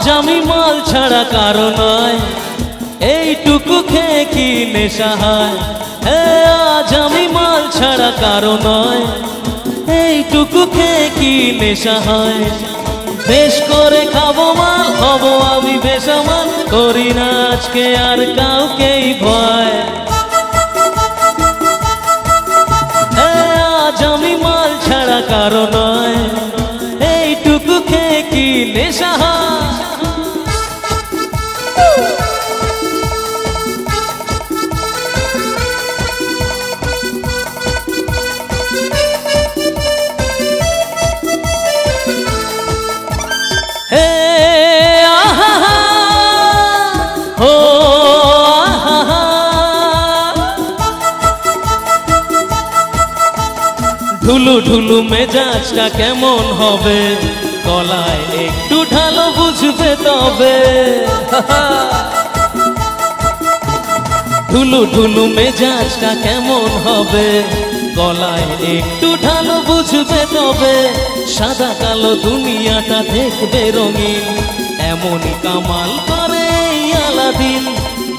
আজ আমি মাল ছাড়া কারো নয়, এইটুকু খেয়ে কি নেশা হয়। আজ আমি মাল ছাড়া কারো নয়, এইটুকু খেয়ে কি নেশা হয়। বেশ করে খাবো মাল, হব আমি বেসামাল, করি না আজকে আর কাউকেই ভয়। আজ আমি মাল ছাড়া কারো নয়, এইটুকু খেয়ে কি নেশা হয়। ঢুলু ঢুলু মেজাজটা কেমন হবে, গলায় একটু ঢালো বুঝবে তবে। ঢুলু ঢুলু মেজাজটা কেমন হবে, গলায় একটু ঢালো বুঝবে তবে। সাদা কালো দুনিয়াটা দেখবে রঙিন, এমনই কামাল করে আলাদিন,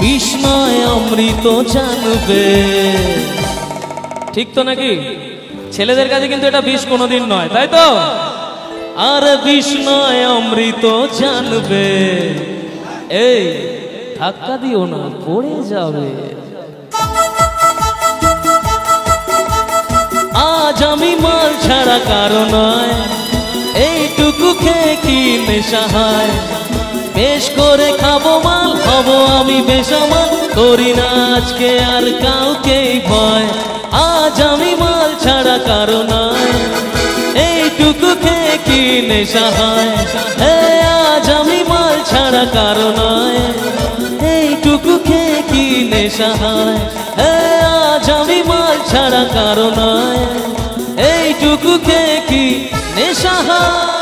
বিস্ময় অমৃত জানবে। ঠিক তো নাকি? ছেলেদের কাছে কিন্তু এটা বিষ কোনোদিন নয়, তাই তো? আর বিস্ময় অমৃত জানবে। এই ধাক্কা দিও না, পড়ে যাবে। আজ আমি মাল ছাড়া কারো নয়, এইটুকু খেয়ে কি নেশা হয়। বেশ করে খাবো মাল, হব আমি বেসামাল, করি না আজকে আর কাউকেই ভয়। আজ আমি মাল ছাড়া কারো নয়, এইটুকু খেয়ে কি নেশা হয়। আজ আমি মাল ছাড়া কারো নয়, এইটুকু খেয়ে কি নেশা হয়। আজ আমি মাল ছাড়া কারো নয়, এইটুকু খেয়ে কি নেশা হয়।